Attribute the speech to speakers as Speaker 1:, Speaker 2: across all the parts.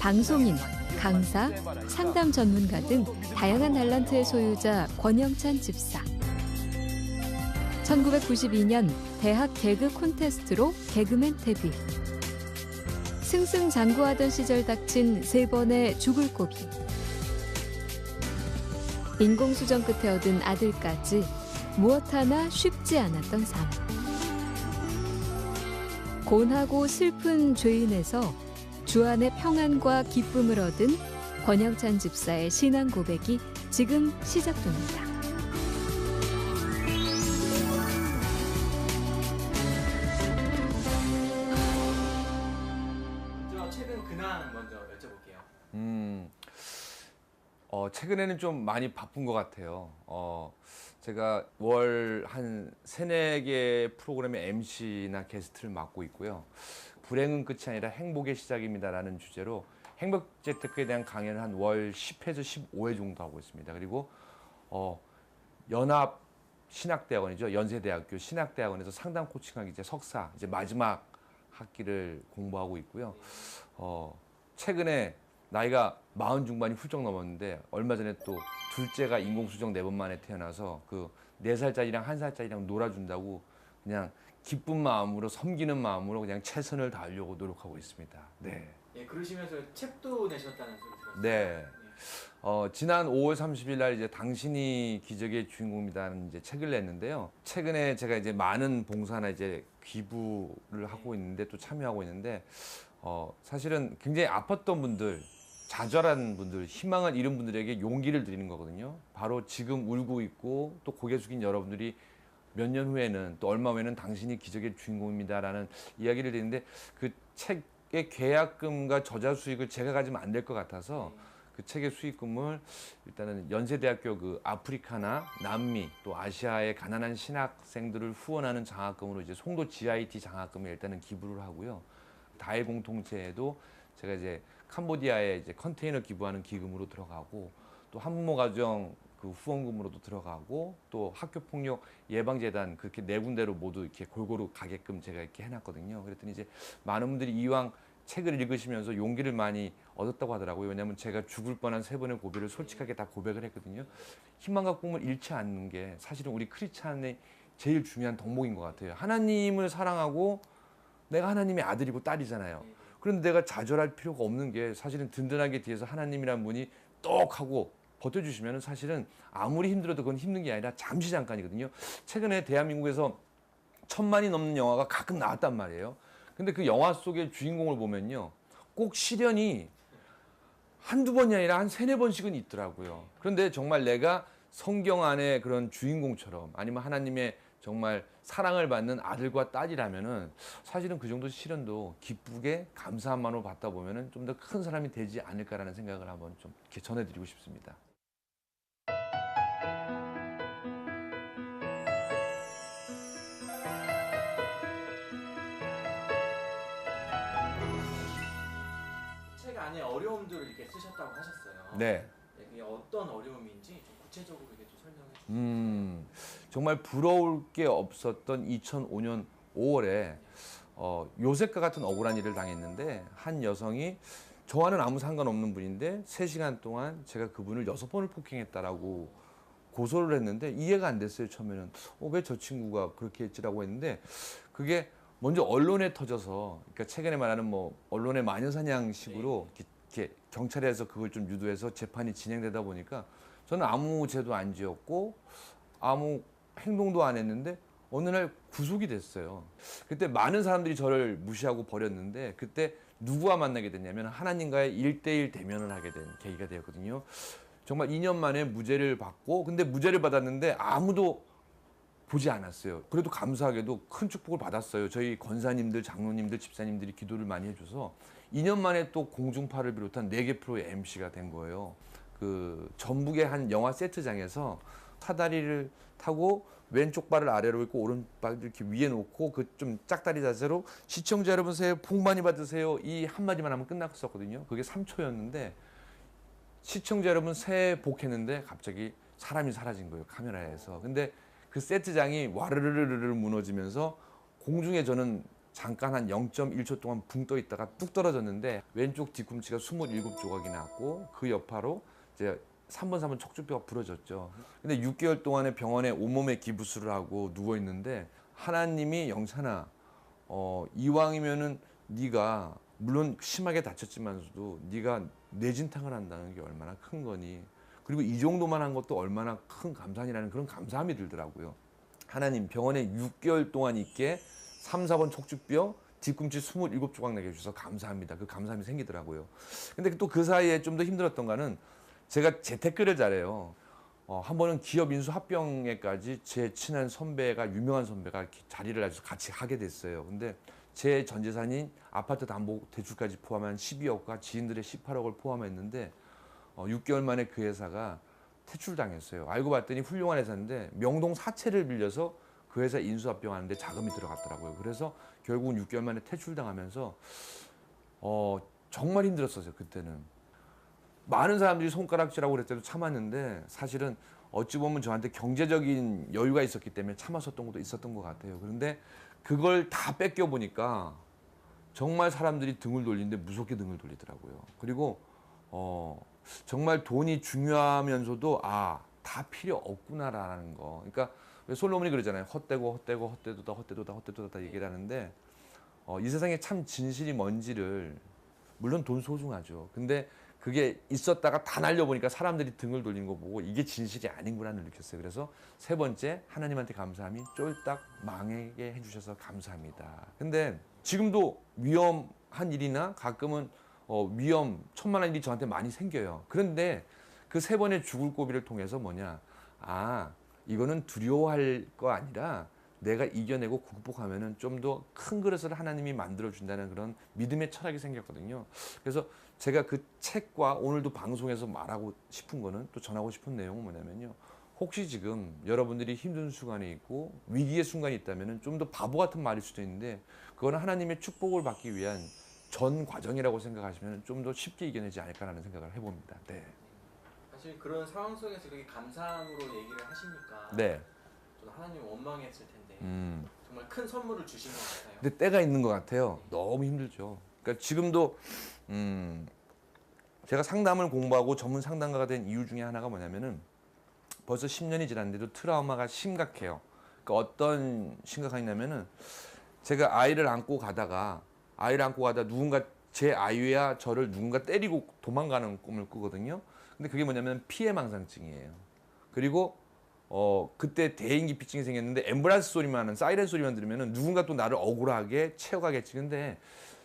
Speaker 1: 방송인, 강사, 상담 전문가 등 다양한 달란트의 소유자 권영찬 집사. 1992년 대학 개그 콘테스트로 개그맨 데뷔. 승승장구하던 시절 닥친 3번의 죽을 고비. 인공수정 끝에 얻은 아들까지 무엇 하나 쉽지 않았던 삶. 곤하고 슬픈 죄인에서 주 안의 평안과 기쁨을 얻은 권영찬 집사의 신앙 고백이 지금 시작됩니다.
Speaker 2: 최근 근황 먼저 여쭤볼게요.
Speaker 3: 최근에는 좀 많이 바쁜 것 같아요. 제가 월 한 3-4개 프로그램의 MC나 게스트를 맡고 있고요. 불행은 끝이 아니라 행복의 시작입니다라는 주제로 행복 재테크에 대한 강연을 한 월 10회에서 15회 정도 하고 있습니다. 그리고 연합 신학대학원이죠. 연세대학교 신학대학원에서 상담 코칭학기 이제 석사 이제 마지막 학기를 공부하고 있고요. 최근에 나이가 40 중반이 훌쩍 넘었는데 얼마 전에 또 둘째가 인공수정 4번 만에 태어나서 그 4살짜리랑 1살짜리랑 놀아준다고 그냥 기쁜 마음으로 섬기는 마음으로 그냥 최선을 다하려고 노력하고 있습니다. 네.
Speaker 2: 예, 그러시면서 책도 내셨다는 소리 들었어요.
Speaker 3: 네. 지난 5월 30일 날 이제 당신이 기적의 주인공이다는 이제 책을 냈는데요. 최근에 제가 이제 많은 봉사나 이제 기부를 하고 있는데 또 참여하고 있는데 사실은 굉장히 아팠던 분들, 좌절한 분들, 희망을 잃은 분들에게 용기를 드리는 거거든요. 바로 지금 울고 있고 또 고개 숙인 여러분들이 몇 년 후에는 또 얼마 후에는 당신이 기적의 주인공입니다라는 이야기를 드리는데 그 책의 계약금과 저자 수익을 제가 가지면 안 될 것 같아서 그 책의 수익금을 일단은 연세대학교 그 아프리카나 남미 또 아시아의 가난한 신학생들을 후원하는 장학금으로 이제 송도 GIT 장학금에 일단은 기부를 하고요. 다해 공동체에도 제가 이제 캄보디아에 이제 컨테이너 기부하는 기금으로 들어가고 또 한부모 가정 그 후원금으로도 들어가고 또 학교 폭력 예방재단 그렇게 4군데로 모두 이렇게 골고루 가게끔 제가 이렇게 해놨거든요. 그랬더니 이제 많은 분들이 이왕 책을 읽으시면서 용기를 많이 얻었다고 하더라고요. 왜냐하면 제가 죽을 뻔한 3번의 고비를 솔직하게 다 고백을 했거든요. 희망과 꿈을 잃지 않는 게 사실은 우리 크리스찬의 제일 중요한 덕목인 것 같아요. 하나님을 사랑하고 내가 하나님의 아들이고 딸이잖아요. 그런데 내가 좌절할 필요가 없는 게 사실은 든든하게 뒤에서 하나님이란 분이 떡 하고 버텨주시면 사실은 아무리 힘들어도 그건 힘든 게 아니라 잠시 잠깐이거든요. 최근에 대한민국에서 1000만이 넘는 영화가 가끔 나왔단 말이에요. 근데 그 영화 속의 주인공을 보면요. 꼭 시련이 한두 번이 아니라 한 3-4번씩은 있더라고요. 그런데 정말 내가 성경 안에 그런 주인공처럼 아니면 하나님의 정말 사랑을 받는 아들과 딸이라면은 사실은 그 정도 시련도 기쁘게 감사한 마음으로 받다 보면은 좀 더 큰 사람이 되지 않을까라는 생각을 한번 좀 이렇게 전해드리고 싶습니다.
Speaker 2: 책 안에 어려움들을 이렇게 쓰셨다고 하셨어요.
Speaker 3: 네.
Speaker 2: 이게 어떤 어려움인지 좀 구체적으로 이렇게 좀 설명해 주세요.
Speaker 3: 정말 부러울 게 없었던 2005년 5월에 요셉과 같은 억울한 일을 당했는데 한 여성이 저와는 아무 상관없는 분인데 3시간 동안 제가 그분을 6번을 폭행했다라고 고소를 했는데 이해가 안 됐어요. 처음에는 왜 저 친구가 그렇게 했지라고 했는데 그게 먼저 언론에 터져서 그러니까 최근에 말하는 뭐 언론의 마녀사냥식으로 이렇게 경찰에서 그걸 좀 유도해서 재판이 진행되다 보니까 저는 아무 죄도 안 지었고 아무 행동도 안 했는데 어느 날 구속이 됐어요. 그때 많은 사람들이 저를 무시하고 버렸는데 그때 누구와 만나게 됐냐면 하나님과의 1대1 대면을 하게 된 계기가 되었거든요. 정말 2년 만에 무죄를 받고 근데 무죄를 받았는데 아무도 보지 않았어요. 그래도 감사하게도 큰 축복을 받았어요. 저희 권사님들, 장로님들, 집사님들이 기도를 많이 해줘서 2년 만에 또 공중파를 비롯한 4개 프로의 MC가 된 거예요. 그 전북의 한 영화 세트장에서 사다리를 타고 왼쪽 발을 아래로 있고 오른쪽 발을 이렇게 위에 놓고 그 좀 짝다리 자세로 시청자 여러분 새해 복 많이 받으세요. 이 한마디만 하면 끝났었거든요. 그게 3초였는데 시청자 여러분 새해 복 했는데 갑자기 사람이 사라진 거예요. 카메라에서. 근데 그 세트장이 와르르르르 무너지면서 공중에 저는 잠깐 한 0.1초 동안 붕 떠 있다가 뚝 떨어졌는데 왼쪽 뒤꿈치가 27조각이 났고 그 여파로 이제 3번 3번 척추뼈가 부러졌죠. 근데 6개월 동안에 병원에 온몸에 기부스를 하고 누워 있는데 하나님이 영찬아 이왕이면은 네가 물론 심하게 다쳤지만서도 네가 뇌진탕을 한다는 게 얼마나 큰 거니. 그리고 이 정도만 한 것도 얼마나 큰 감사이라는 그런 감사함이 들더라고요. 하나님 병원에 6개월 동안 있게 3, 4번 척추뼈 뒤꿈치 27조각 나게 해주셔서 감사합니다. 그 감사함이 생기더라고요. 근데 또 그 사이에 좀 더 힘들었던 거는 제가 재테크를 잘해요. 한 번은 기업 인수 합병회까지 제 친한 선배가 유명한 선배가 자리를 해서 같이 하게 됐어요. 근데 제 전 재산인 아파트 담보 대출까지 포함한 12억과 지인들의 18억을 포함했는데 6개월 만에 그 회사가 퇴출당했어요. 알고 봤더니 훌륭한 회사인데 명동 사채를 빌려서 그 회사 인수합병하는데 자금이 들어갔더라고요. 그래서 결국은 6개월 만에 퇴출당하면서 정말 힘들었어요. 그때는. 많은 사람들이 손가락질하고 그랬을 때도 참았는데 사실은 어찌 보면 저한테 경제적인 여유가 있었기 때문에 참았었던 것도 있었던 것 같아요. 그런데 그걸 다 뺏겨보니까 정말 사람들이 등을 돌리는데 무섭게 등을 돌리더라고요. 그리고 정말 돈이 중요하면서도 다 필요 없구나라는 거. 그러니까 왜 솔로몬이 그러잖아요. 헛되도다 얘기를 하는데 이 세상에 참 진실이 뭔지를 물론 돈 소중하죠. 근데 그게 있었다가 다 날려보니까 사람들이 등을 돌리는 거 보고 이게 진실이 아닌구나를 느꼈어요. 그래서 세 번째 하나님한테 감사함이 쫄딱 망하게 해주셔서 감사합니다. 근데 지금도 위험한 일이나 가끔은 천만한 일이 저한테 많이 생겨요. 그런데 그 세 번의 죽을 고비를 통해서 뭐냐, 이거는 두려워할 거 아니라 내가 이겨내고 극복하면은 좀 더 큰 그릇을 하나님이 만들어 준다는 그런 믿음의 철학이 생겼거든요. 그래서 제가 그 책과 오늘도 방송에서 말하고 싶은 거는, 또 전하고 싶은 내용은 뭐냐면요, 혹시 지금 여러분들이 힘든 순간이 있고 위기의 순간이 있다면은 좀 더 바보 같은 말일 수도 있는데 그거는 하나님의 축복을 받기 위한 전 과정이라고 생각하시면 좀 더 쉽게 이겨내지 않을까라는 생각을 해봅니다. 네.
Speaker 2: 사실 그런 상황 속에서 그렇게 감사함으로 얘기를 하시니까
Speaker 3: 네.
Speaker 2: 저도 하나님 원망했을 텐데 정말 큰 선물을 주신 것 같아요.
Speaker 3: 근데 때가 있는 것 같아요. 너무 힘들죠. 그러니까 지금도 제가 상담을 공부하고 전문 상담가가 된 이유 중에 하나가 뭐냐면은 벌써 10년이 지났는데도 트라우마가 심각해요. 그러니까 어떤 심각하냐면은 제가 아이를 안고 가다가 누군가 제 아이와 저를 누군가 때리고 도망가는 꿈을 꾸거든요. 근데 그게 뭐냐면 피해망상증이에요. 그리고 그때 대인기피증이 생겼는데 앰뷸런스 소리만 하는, 사이렌 소리만 들으면은 누군가 또 나를 억울하게 채워가겠지. 근데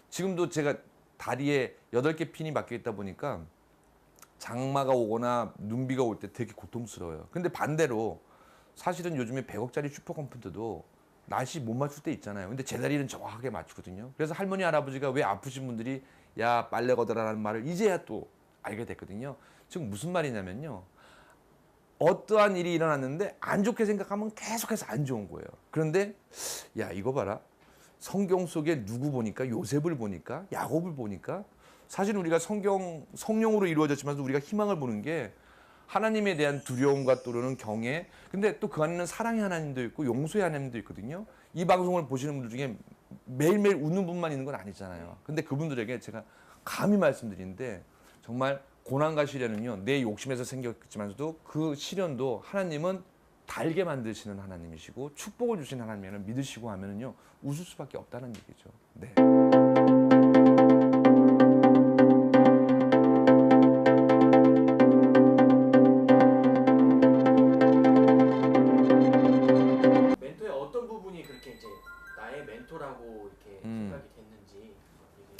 Speaker 3: 지금도 제가 다리에 8개 핀이 박혀 있다 보니까 장마가 오거나 눈비가 올 때 되게 고통스러워요. 근데 반대로 사실은 요즘에 100억짜리 슈퍼컴퓨터도 날씨 못 맞출 때 있잖아요. 근데 제 다리는 정확하게 맞추거든요. 그래서 할머니 할아버지가 왜 아프신 분들이 야 빨래 걷어라라는 말을 이제야 또 알게 됐거든요. 지금 무슨 말이냐면요, 어떠한 일이 일어났는데 안 좋게 생각하면 계속해서 안 좋은 거예요. 그런데 야 이거 봐라, 성경 속에 누구 보니까, 요셉을 보니까, 야곱을 보니까, 사실 우리가 성령으로 이루어졌지만 우리가 희망을 보는 게 하나님에 대한 두려움과 또는 경외, 근데 또 그 안에는 사랑의 하나님도 있고 용서의 하나님도 있거든요. 이 방송을 보시는 분들 중에 매일매일 웃는 분만 있는 건 아니잖아요. 근데 그분들에게 제가 감히 말씀드리는데 정말 고난과 시련은요, 내 욕심에서 생겼지만서도 그 시련도 하나님은 달게 만드시는 하나님이시고 축복을 주시는 하나님을 믿으시고 하면은요, 웃을 수밖에 없다는 얘기죠. 네.
Speaker 2: 멘토의 어떤 부분이 그렇게 이제 나의 멘토라고 이렇게 생각이 됐는지 얘기해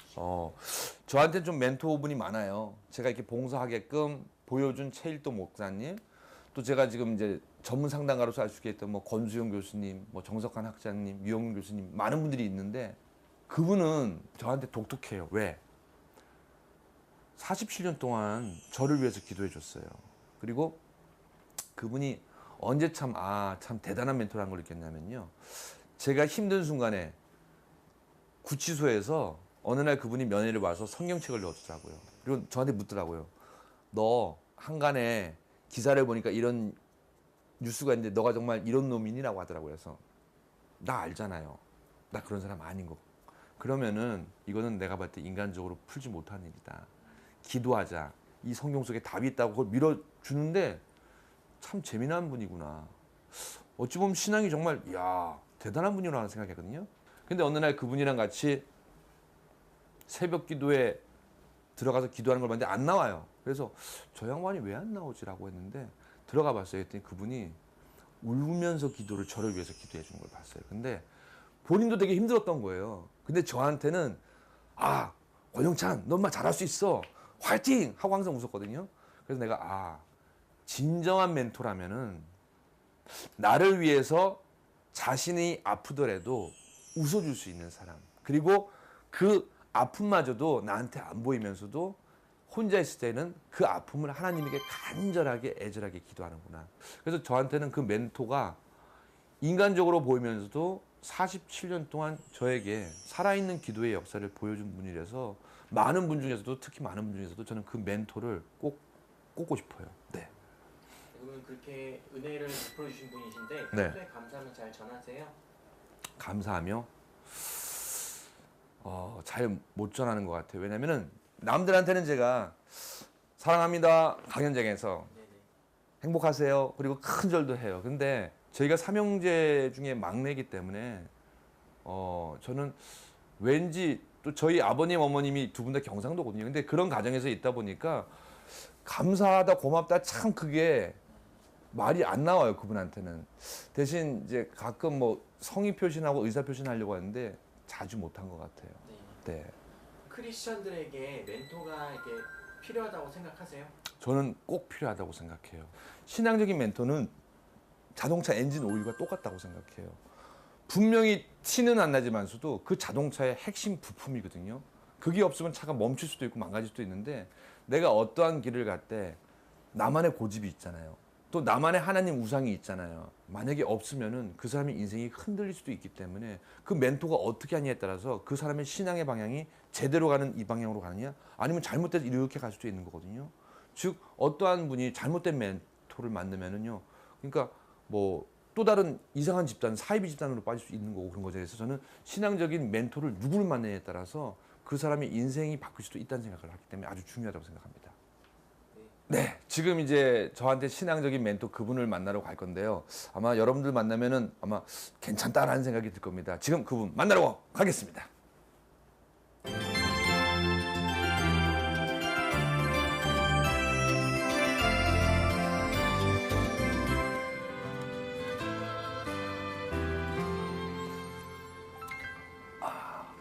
Speaker 2: 주시죠.
Speaker 3: 저한테 좀 멘토분이 많아요. 제가 이렇게 봉사하게끔 보여준 최일도 목사님, 또 제가 지금 이제 전문 상담가로서 알 수 있겠던 뭐 권수영 교수님, 뭐 정석환 학자님, 유영민 교수님, 많은 분들이 있는데 그분은 저한테 독특해요. 왜? 47년 동안 저를 위해서 기도해 줬어요. 그리고 그분이 언제 참 대단한 멘토라는 걸 느꼈냐면요, 제가 힘든 순간에 구치소에서 어느 날 그분이 면회를 와서 성경책을 넣어주더라고요. 그리고 저한테 묻더라고요. 너 한간에 기사를 보니까 이런 뉴스가 있는데 너가 정말 이런 놈이니라고 하더라고요. 그래서 나 알잖아요. 나 그런 사람 아닌 거. 그러면은 이거는 내가 봤을 때 인간적으로 풀지 못하는 일이다. 기도하자. 이 성경 속에 답이 있다고 그걸 밀어주는데 참 재미난 분이구나. 어찌 보면 신앙이 정말 이야 대단한 분이라는 생각했거든요. 근데 어느 날 그분이랑 같이 새벽 기도에 들어가서 기도하는 걸 봤는데 안 나와요. 그래서 저 양반이 왜 안 나오지라고 했는데 들어가 봤어요. 했더니 그분이 울면서 기도를 저를 위해서 기도해 준 걸 봤어요. 근데 본인도 되게 힘들었던 거예요. 근데 저한테는 아 권영찬 너 엄마 잘할 수 있어 화이팅 하고 항상 웃었거든요. 그래서 내가 진정한 멘토라면은 나를 위해서 자신이 아프더라도 웃어줄 수 있는 사람, 그리고 그 아픔마저도 나한테 안 보이면서도 혼자 있을 때는 그 아픔을 하나님에게 간절하게 애절하게 기도하는구나. 그래서 저한테는 그 멘토가 인간적으로 보이면서도 47년 동안 저에게 살아있는 기도의 역사를 보여준 분이라서 많은 분 중에서도 특히 많은 분 중에서도 저는 그 멘토를 꼭 꼽고 싶어요. 네.
Speaker 2: 그러면 그렇게 은혜를 베풀어 주신 분이신데
Speaker 3: 네.
Speaker 2: 평소에 감사는 잘 전하세요?
Speaker 3: 감사하며 잘 못 전하는 것 같아요. 왜냐면은 남들한테는 제가 사랑합니다 강연장에서
Speaker 2: 네네.
Speaker 3: 행복하세요 그리고 큰 절도 해요. 근데 저희가 삼형제 중에 막내이기 때문에 저는 왠지 또 저희 아버님 어머님이 두 분 다 경상도거든요. 근데 그런 가정에서 있다 보니까 감사하다 고맙다 참 그게 말이 안 나와요. 그분한테는. 대신 이제 가끔 뭐 성의 표시하고 의사 표시하려고 하는데 자주 못한 것 같아요.
Speaker 2: 네.
Speaker 3: 네.
Speaker 2: 크리스천들에게 멘토가 이렇게 필요하다고 생각하세요?
Speaker 3: 저는 꼭 필요하다고 생각해요. 신앙적인 멘토는 자동차 엔진 오일과 똑같다고 생각해요. 분명히 티는 안 나지만서도 그 자동차의 핵심 부품이거든요. 그게 없으면 차가 멈출 수도 있고 망가질 수도 있는데 내가 어떠한 길을 갈 때 나만의 고집이 있잖아요. 또 나만의 하나님 우상이 있잖아요. 만약에 없으면은 그 사람의 인생이 흔들릴 수도 있기 때문에 그 멘토가 어떻게 하냐에 따라서 그 사람의 신앙의 방향이 제대로 가는 이 방향으로 가느냐 아니면 잘못돼서 이렇게 갈 수도 있는 거거든요. 즉 어떠한 분이 잘못된 멘토를 만나면은요. 그러니까 뭐 또 다른 이상한 집단, 사이비 집단으로 빠질 수 있는 거고 그런 거죠. 그래서 저는 신앙적인 멘토를 누구를 만나냐에 따라서 그 사람의 인생이 바뀔 수도 있다는 생각을 하기 때문에 아주 중요하다고 생각합니다. 네, 지금 이제 저한테 신앙적인 멘토 그분을 만나러 갈 건데요. 아마 여러분들 만나면은 아마 괜찮다라는 생각이 들 겁니다. 지금 그분 만나러 가겠습니다.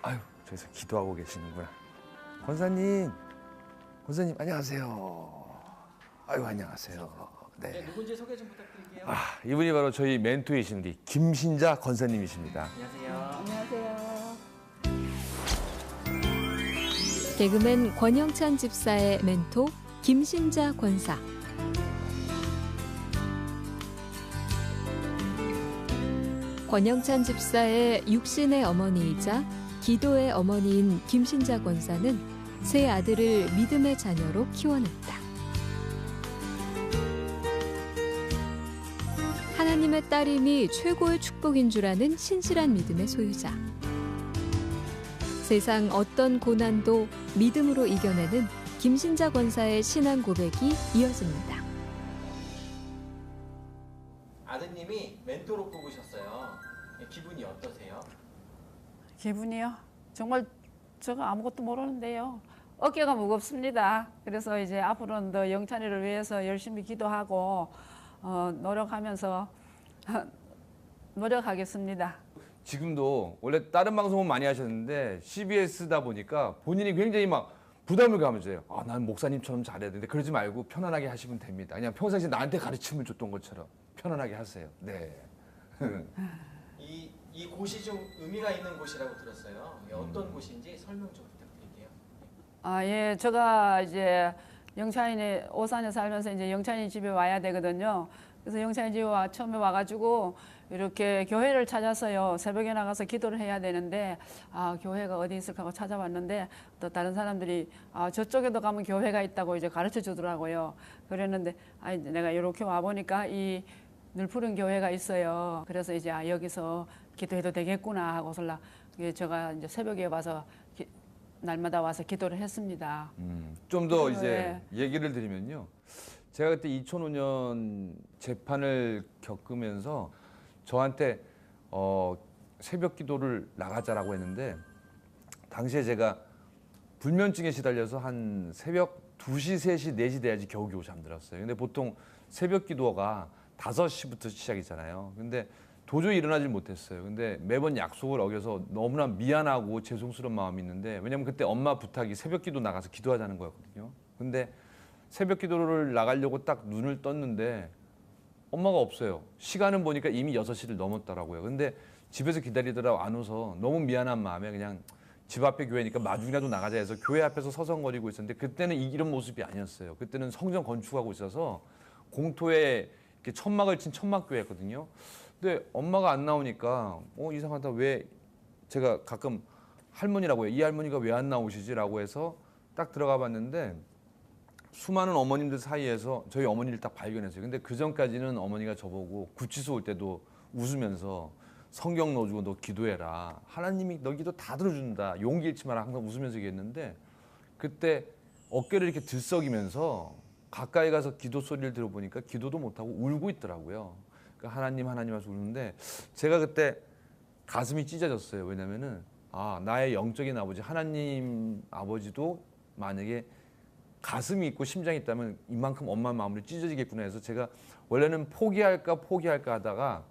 Speaker 3: 아유, 저기서 기도하고 계시는구나. 권사님 안녕하세요. 아유, 안녕하세요.
Speaker 2: 네,
Speaker 3: 네.
Speaker 2: 누군지 소개 좀 부탁드릴게요.
Speaker 3: 이분이 바로 저희 멘토이신 우리 김신자 권사님이십니다.
Speaker 2: 안녕하세요.
Speaker 1: 안녕하세요. 개그맨 권영찬 집사의 멘토 김신자 권사. 권영찬 집사의 육신의 어머니이자 기도의 어머니인 김신자 권사는 세 아들을 믿음의 자녀로 키워냈다. 하나님의 딸임이 최고의 축복인 줄 아는 신실한 믿음의 소유자. 세상 어떤 고난도 믿음으로 이겨내는 김신자 권사의 신앙 고백이 이어집니다.
Speaker 2: 아드님이 멘토로 뽑으셨어요. 기분이 어떠세요?
Speaker 4: 기분이요? 정말 제가 아무것도 모르는데요. 어깨가 무겁습니다. 그래서 이제 앞으로는 더 영찬이를 위해서 열심히 기도하고 노력하면서 노력하겠습니다.
Speaker 3: 지금도 원래 다른 방송은 많이 하셨는데 CBS다 보니까 본인이 굉장히 막 부담을 가면서요. 난 목사님처럼 잘해야 되는데 그러지 말고 편안하게 하시면 됩니다. 그냥 평상시에 나한테 가르침을 줬던 것처럼 편안하게 하세요. 네.
Speaker 2: 이 곳이 좀 의미가 있는 곳이라고 들었어요. 이게 어떤 곳인지 설명 좀 부탁드릴게요.
Speaker 4: 예, 제가 이제 영찬이 오산에 살면서 이제 영찬이 집에 와야 되거든요. 그래서 영찬이 집에 처음에 와가지고 이렇게 교회를 찾았어요. 새벽에 나가서 기도를 해야 되는데 교회가 어디 있을까 하고 찾아봤는데 또 다른 사람들이 저쪽에도 가면 교회가 있다고 이제 가르쳐 주더라고요. 그랬는데 내가 이렇게 와 보니까 이 늘푸른 교회가 있어요. 그래서 이제 여기서 기도해도 되겠구나 하고서 제가 이제 새벽에 와서 날마다 와서 기도를 했습니다.
Speaker 3: 좀 더
Speaker 4: 네.
Speaker 3: 이제 얘기를 드리면요. 제가 그때 2005년 재판을 겪으면서 저한테 새벽 기도를 나가자라고 했는데 당시에 제가 불면증에 시달려서 한 새벽 2시, 3시, 4시 돼야지 겨우겨우 잠들었어요. 근데 보통 새벽 기도가 5시부터 시작이잖아요. 근데 도저히 일어나질 못했어요. 근데 매번 약속을 어겨서 너무나 미안하고 죄송스러운 마음이 있는데 왜냐면 그때 엄마 부탁이 새벽 기도 나가서 기도하자는 거였거든요. 근데 새벽 기도를 나가려고 딱 눈을 떴는데 엄마가 없어요. 시간은 보니까 이미 6시를 넘었더라고요. 근데 집에서 기다리더라고 안 와서 너무 미안한 마음에 그냥 집 앞에 교회니까 마중이라도 나가자 해서 교회 앞에서 서성거리고 있었는데 그때는 이런 모습이 아니었어요. 그때는 성전 건축하고 있어서 공토에 이렇게 천막을 친 천막교회였거든요. 근데 엄마가 안 나오니까 이상하다. 왜 제가 가끔 할머니라고 해요. 이 할머니가 왜 안 나오시지라고 해서 딱 들어가 봤는데 수많은 어머님들 사이에서 저희 어머니를 딱 발견했어요. 근데 그 전까지는 어머니가 저보고 구치소 올 때도 웃으면서 성경 넣어주고 너 기도해라. 하나님이 너 기도 다 들어준다. 용기 잃지 마라. 항상 웃으면서 얘기했는데 그때 어깨를 이렇게 들썩이면서 가까이 가서 기도 소리를 들어보니까 기도도 못하고 울고 있더라고요. 그러니까 하나님 하나님 하면서 우는데 제가 그때 가슴이 찢어졌어요. 왜냐면은 나의 영적인 아버지 하나님 아버지도 만약에 가슴이 있고 심장이 있다면 이만큼 엄마 마음으로 찢어지겠구나 해서 제가 원래는 포기할까 하다가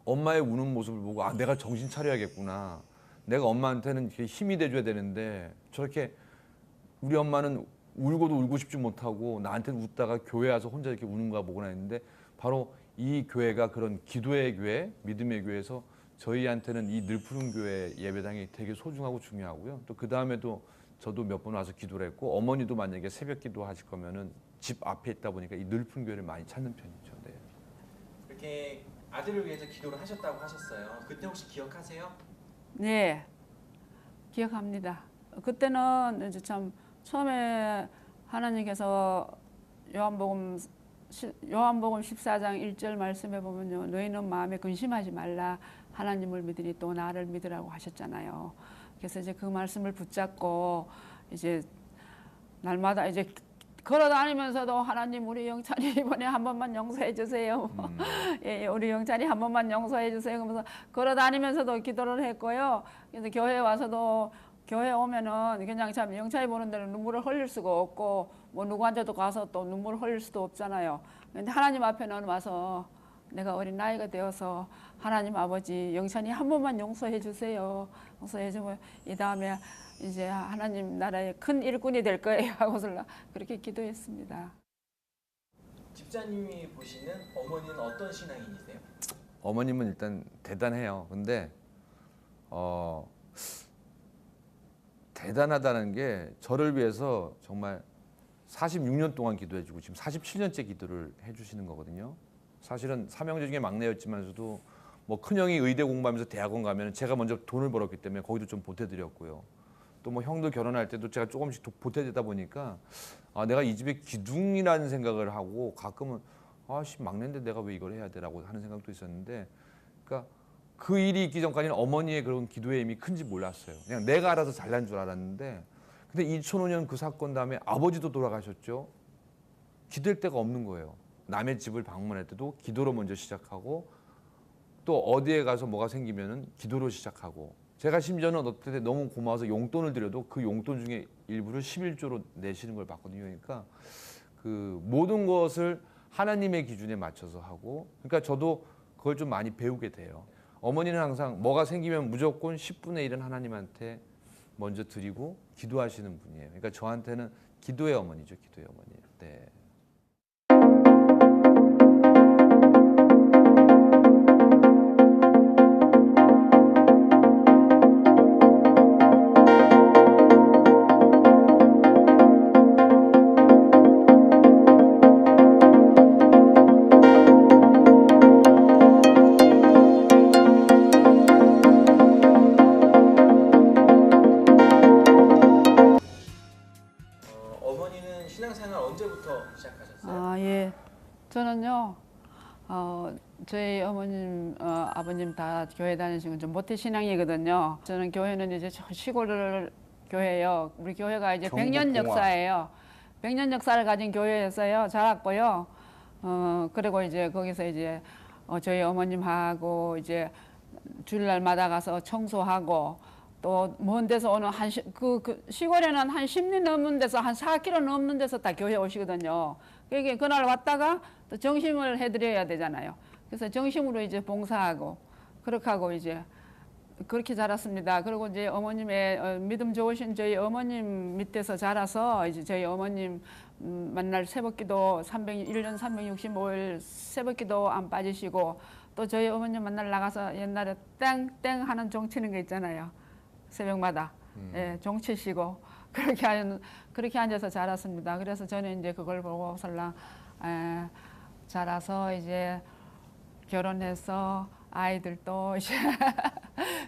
Speaker 3: 엄마의 우는 모습을 보고 내가 정신 차려야겠구나. 내가 엄마한테는 이렇게 힘이 돼줘야 되는데 저렇게 우리 엄마는 울고도 울고 싶지 못하고 나한테는 웃다가 교회 와서 혼자 이렇게 우는 거 보거나 했는데 바로 이 교회가 그런 기도의 교회, 믿음의 교회에서 저희한테는 이 늘푸른 교회 예배당이 되게 소중하고 중요하고요. 또 그 다음에도 저도 몇 번 와서 기도를 했고 어머니도 만약에 새벽 기도 하실 거면은 집 앞에 있다 보니까 이 늘푸른 교회를 많이 찾는 편이죠. 네.
Speaker 2: 이렇게 아들을 위해서 기도를 하셨다고 하셨어요. 그때 혹시 기억하세요?
Speaker 4: 네, 기억합니다. 그때는 이제 참 처음에 하나님께서 요한복음 14장 1절 말씀에 보면요. 너희는 마음에 근심하지 말라. 하나님을 믿으니 또 나를 믿으라고 하셨잖아요. 그래서 이제 그 말씀을 붙잡고 이제 날마다 이제 걸어 다니면서도 하나님 우리 영찬이 이번에 한 번만 용서해 주세요. 예, 우리 영찬이 한 번만 용서해 주세요. 그러면서 걸어 다니면서도 기도를 했고요. 그래서 교회 와서도 교회 오면은 그냥 참 영찬이 보는 데는 눈물을 흘릴 수가 없고 뭐 누구한테도 가서 또 눈물을 흘릴 수도 없잖아요. 근데 하나님 앞에는 와서 내가 어린 나이가 되어서 하나님 아버지 영찬이 한 번만 용서해 주세요. 용서해 주면 이 다음에 이제 하나님 나라의 큰 일꾼이 될 거예요 하고서 그렇게 기도했습니다.
Speaker 2: 집사님이 보시는 어머니는 어떤 신앙인이세요?
Speaker 3: 어머님은 일단 대단해요. 근데 대단하다는 게 저를 위해서 정말 46년 동안 기도해주고 지금 47년째 기도를 해주시는 거거든요. 사실은 삼형제 중에 막내였지만서도 뭐 큰형이 의대 공부하면서 대학원 가면 제가 먼저 돈을 벌었기 때문에 거기도 좀 보태드렸고요. 또 뭐 형도 결혼할 때도 제가 조금씩 보태드리다 보니까 내가 이 집의 기둥이라는 생각을 하고 가끔은 막내인데 내가 왜 이걸 해야 되라고 하는 생각도 있었는데 그러니까 그 일이 있기 전까지는 어머니의 그런 기도의 힘이 큰지 몰랐어요. 그냥 내가 알아서 잘난 줄 알았는데 근데 2005년 그 사건 다음에 아버지도 돌아가셨죠. 기댈 데가 없는 거예요. 남의 집을 방문할 때도 기도로 먼저 시작하고 또 어디에 가서 뭐가 생기면은 기도로 시작하고 제가 심지어는 어떨 때 너무 고마워서 용돈을 드려도 그 용돈 중에 일부를 11조로 내시는 걸 봤거든요. 그러니까 그 모든 것을 하나님의 기준에 맞춰서 하고 그러니까 저도 그걸 좀 많이 배우게 돼요. 어머니는 항상 뭐가 생기면 무조건 10분의 1은 하나님한테 먼저 드리고 기도하시는 분이에요. 그러니까 저한테는 기도의 어머니죠. 기도의 어머니. 네.
Speaker 2: 어머니는 신앙생활 언제부터 시작하셨어요?
Speaker 4: 예. 저는요, 저희 어머님, 아버님 다 교회 다니시고 좀 모태 신앙이거든요. 저는 교회는 이제 저 시골 교회예요. 우리 교회가 이제 100년 역사예요. 100년 역사를 가진 교회에서요. 자랐고요. 그리고 이제 거기서 이제 저희 어머님하고 이제 주일날마다 가서 청소하고 또 먼 데서 오는 그 시골에는 한 10리 넘는 데서 한 4km 넘는 데서 다 교회 오시거든요. 그게 그날 왔다가 또 정심을 해드려야 되잖아요. 그래서 정심으로 이제 봉사하고 그렇게 하고 이제 그렇게 자랐습니다. 그리고 이제 어머님의 믿음 좋으신 저희 어머님 밑에서 자라서 이제 저희 어머님 만날 새벽기도 1년 365일 새벽기도 안 빠지시고 또 저희 어머님 만날 나가서 옛날에 땡땡 하는 종 치는 거 있잖아요. 새벽마다 예, 종 치시고 그렇게 앉아서 자랐습니다. 그래서 저는 이제 그걸 보고 설랑 자라서 이제 결혼해서 아이들도 이제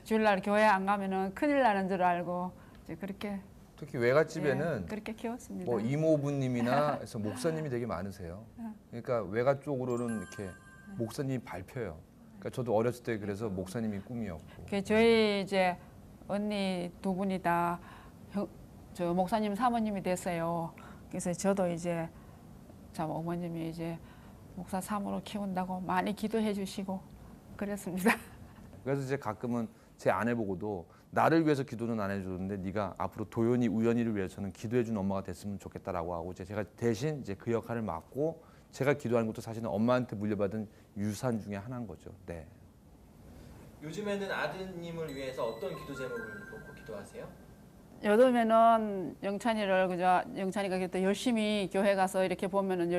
Speaker 4: 주일날 교회 안 가면은 큰일 나는 줄 알고 이제 그렇게
Speaker 3: 특히 외갓집에는
Speaker 4: 그렇게 키웠습니다.
Speaker 3: 뭐 이모부님이나 해서 목사님이 되게 많으세요. 그러니까 외가 쪽으로는 이렇게 목사님이 밟혀요. 그러니까 저도 어렸을 때 그래서 목사님이 꿈이었고.
Speaker 4: 저희 이제 언니 두 분이 다 저 목사님 사모님이 됐어요. 그래서 저도 이제 참 어머님이 이제 목사 사모로 키운다고 많이 기도해 주시고 그랬습니다.
Speaker 3: 그래서 이제 가끔은 제 아내 보고도 나를 위해서 기도는 안 해줬는데 네가 앞으로 도연이 우연이를 위해서는 기도해준 엄마가 됐으면 좋겠다라고 하고 이제 제가 대신 이제 그 역할을 맡고 제가 기도하는 것도 사실은 엄마한테 물려받은 유산 중에 하나인 거죠. 네.
Speaker 2: 요즘에는 아드님을 위해서 어떤 기도 제목을 놓고 기도하세요?
Speaker 4: 요즘에는 영찬이를 그저 영찬이가 또 열심히 교회 가서 이렇게 보면은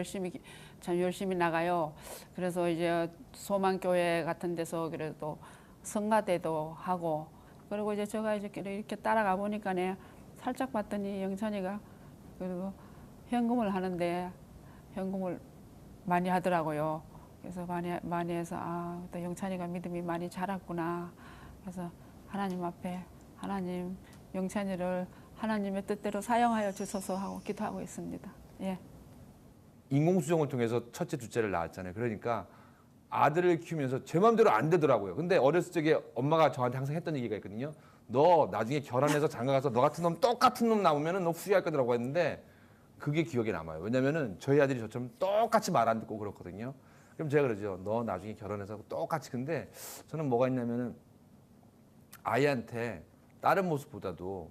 Speaker 4: 참 열심히 나가요. 그래서 이제 소망교회 같은 데서 그래도 성가대도 하고 그리고 이제 제가 이제 이렇게 따라가 보니까네 살짝 봤더니 영찬이가 그리고 현금을 하는데 현금을 많이 하더라고요. 그래서 많이 해서 또 영찬이가 믿음이 많이 자랐구나. 그래서 하나님 앞에 하나님 영찬이를 하나님의 뜻대로 사용하여 주소서 하고 기도하고 있습니다. 예.
Speaker 3: 인공수정을 통해서 첫째, 둘째를 낳았잖아요. 그러니까 아들을 키우면서 제 마음대로 안 되더라고요. 근데 어렸을 적에 엄마가 저한테 항상 했던 얘기가 있거든요. 너 나중에 결혼해서 장가가서 너 같은 놈 똑같은 놈 나오면은 너 후회할 거라고 했는데 그게 기억에 남아요. 왜냐면은 저희 아들이 저처럼 똑같이 말 안 듣고 그렇거든요. 그럼 제가 그러죠. 너 나중에 결혼해서 똑같이. 근데 저는 뭐가 있냐면은 아이한테 다른 모습보다도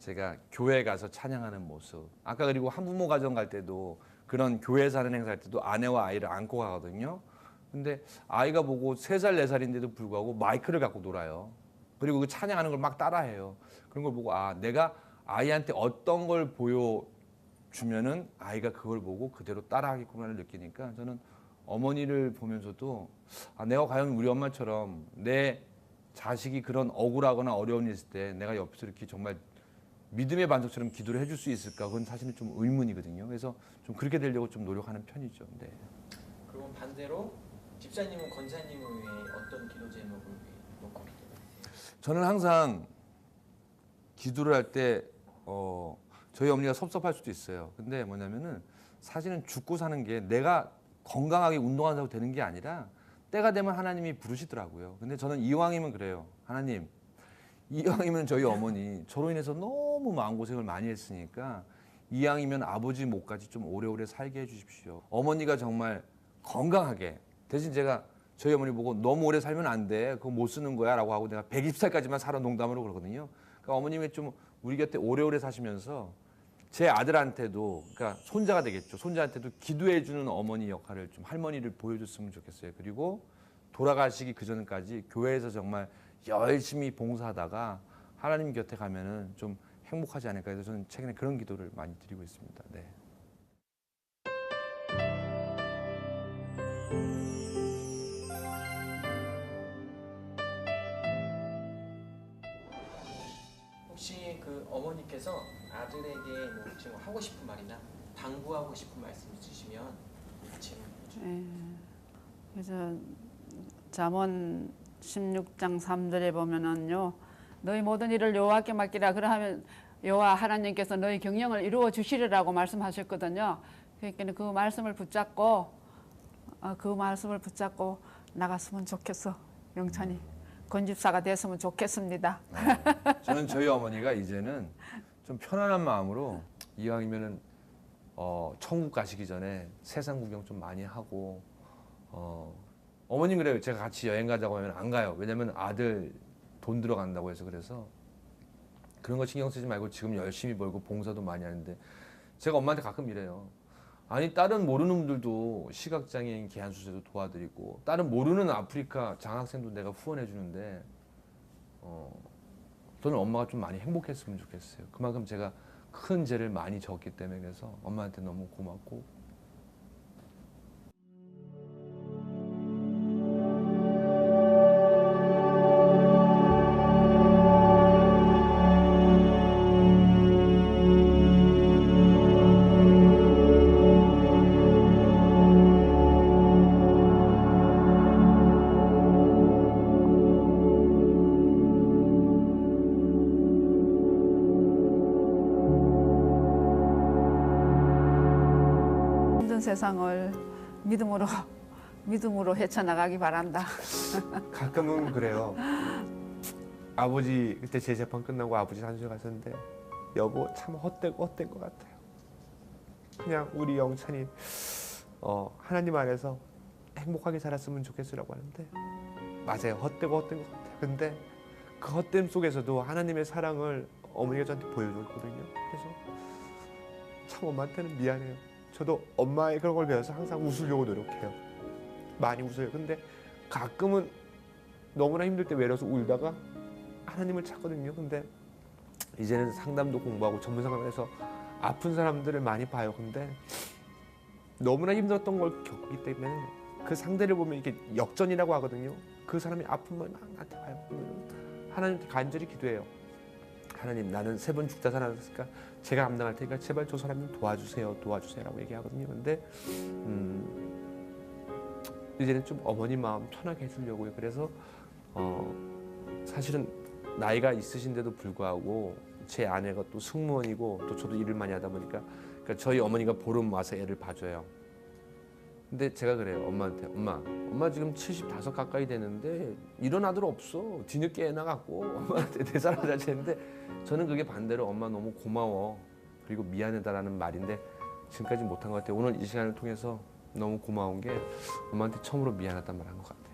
Speaker 3: 제가 교회 가서 찬양하는 모습. 아까 그리고 한부모 가정 갈 때도 그런 교회에서 하는 행사할 때도 아내와 아이를 안고 가거든요. 근데 아이가 보고 3살, 4살인데도 불구하고 마이크를 갖고 놀아요. 그리고 그 찬양하는 걸 막 따라해요. 그런 걸 보고 내가 아이한테 어떤 걸 보여주면은 아이가 그걸 보고 그대로 따라하겠구나를 느끼니까 저는 어머니를 보면서도 내가 과연 우리 엄마처럼 내 자식이 그런 억울하거나 어려운 일 있을 때 내가 옆에서 이렇게 정말 믿음의 반석처럼 기도를 해줄 수 있을까? 그건 사실은 좀 의문이거든요. 그래서 좀 그렇게 되려고 좀 노력하는 편이죠. 네.
Speaker 2: 그럼 반대로 집사님은 권사님을 위해 어떤 기도 제목을 놓고 기도해요?
Speaker 3: 저는 항상 기도를 할 때 저희 어머니가 섭섭할 수도 있어요. 근데 뭐냐면은 사실은 죽고 사는 게 내가 건강하게 운동한다고 되는 게 아니라 때가 되면 하나님이 부르시더라고요. 근데 저는 이왕이면 그래요. 하나님, 이왕이면 저희 어머니 저로 인해서 너무 마음고생을 많이 했으니까 이왕이면 아버지 목까지 좀 오래오래 살게 해주십시오. 어머니가 정말 건강하게, 대신 제가 저희 어머니 보고 너무 오래 살면 안 돼. 그거 못 쓰는 거야 라고 하고 내가 120살까지만 살아 농담으로 그러거든요. 그러니까 어머님이 좀 우리 곁에 오래오래 사시면서 제 아들한테도, 그러니까 손자가 되겠죠. 손자한테도 기도해주는 어머니 역할을 좀 할머니를 보여줬으면 좋겠어요. 그리고 돌아가시기 그 전까지 교회에서 정말 열심히 봉사하다가 하나님 곁에 가면은 좀 행복하지 않을까 해서 저는 최근에 그런 기도를 많이 드리고 있습니다. 네.
Speaker 2: 혹시 그 어머니께서 아들에게 뭐 지금 하고 싶은 말이나 당부하고 싶은 말씀 있으시면 질문해 주세요.
Speaker 4: 그래서 잠언 16장 3절에 보면은요, 너희 모든 일을 여호와께 맡기라. 그러하면 여호와 하나님께서 너희 경영을 이루어 주시리라고 말씀하셨거든요. 그러니까 그 말씀을 붙잡고 그 말씀을 붙잡고 나갔으면 좋겠어. 영찬이 건집사가 됐으면 좋겠습니다.
Speaker 3: 저는 저희 어머니가 이제는 좀 편안한 마음으로 이왕이면은 천국 가시기 전에 세상 구경 좀 많이 하고 어머님 그래요. 제가 같이 여행 가자고 하면 안 가요. 왜냐면 아들 돈 들어간다고 해서 그래서 그런 거 신경 쓰지 말고 지금 열심히 벌고 봉사도 많이 하는데 제가 엄마한테 가끔 이래요. 아니 다른 모르는 분들도 시각장애인 계안수술도 도와드리고 다른 모르는 아프리카 장학생도 내가 후원해 주는데 저는 엄마가 좀 많이 행복했으면 좋겠어요. 그만큼 제가 큰 죄를 많이 졌기 때문에 그래서 엄마한테 너무 고맙고
Speaker 4: 힘든 세상을 믿음으로 헤쳐나가기 바란다.
Speaker 5: 가끔은 그래요. 아버지 그때 제 재판 끝나고 아버지 산소에 갔었는데 여보 참 헛된 것 같아요. 그냥 우리 영찬이 하나님 안에서 행복하게 살았으면 좋겠으라고 하는데 맞아요. 헛되고 것 같아요. 근데 그 헛됨 속에서도 하나님의 사랑을 어머니가 저한테 보여줬거든요. 그래서 참 엄마한테는 미안해요. 저도 엄마의 그런 걸 배워서 항상 웃으려고 노력해요. 많이 웃어요. 근데 가끔은 너무나 힘들 때 외로워서 울다가 하나님을 찾거든요. 근데 이제는 상담도 공부하고 전문 상담에서 아픈 사람들을 많이 봐요. 근데 너무나 힘들었던 걸 겪기 때문에 그 상대를 보면 이게 역전이라고 하거든요. 그 사람이 아픈 걸 막 나한테 봐요. 하나님한테 간절히 기도해요. 하나님 나는 3번 죽다 살아났으니까 제가 감당할 테니까 제발 저 사람 도와주세요라고 얘기하거든요. 근데 이제는 좀 어머니 마음 편하게 해주려고요. 그래서 사실은 나이가 있으신데도 불구하고 제 아내가 또 승무원이고 또 저도 일을 많이 하다 보니까 그러니까 저희 어머니가 보름 와서 애를 봐줘요. 근데 제가 그래요. 엄마한테 엄마 지금 75 가까이 되는데 이런 아들 없어. 뒤늦게 애 낳았고 엄마한테 대사를 자체했는데 저는 그게 반대로 엄마 너무 고마워. 그리고 미안하다라는 말인데 지금까지 못한 것 같아요. 오늘 이 시간을 통해서 너무 고마운 게 엄마한테 처음으로 미안하다는 말 한 것 같아요.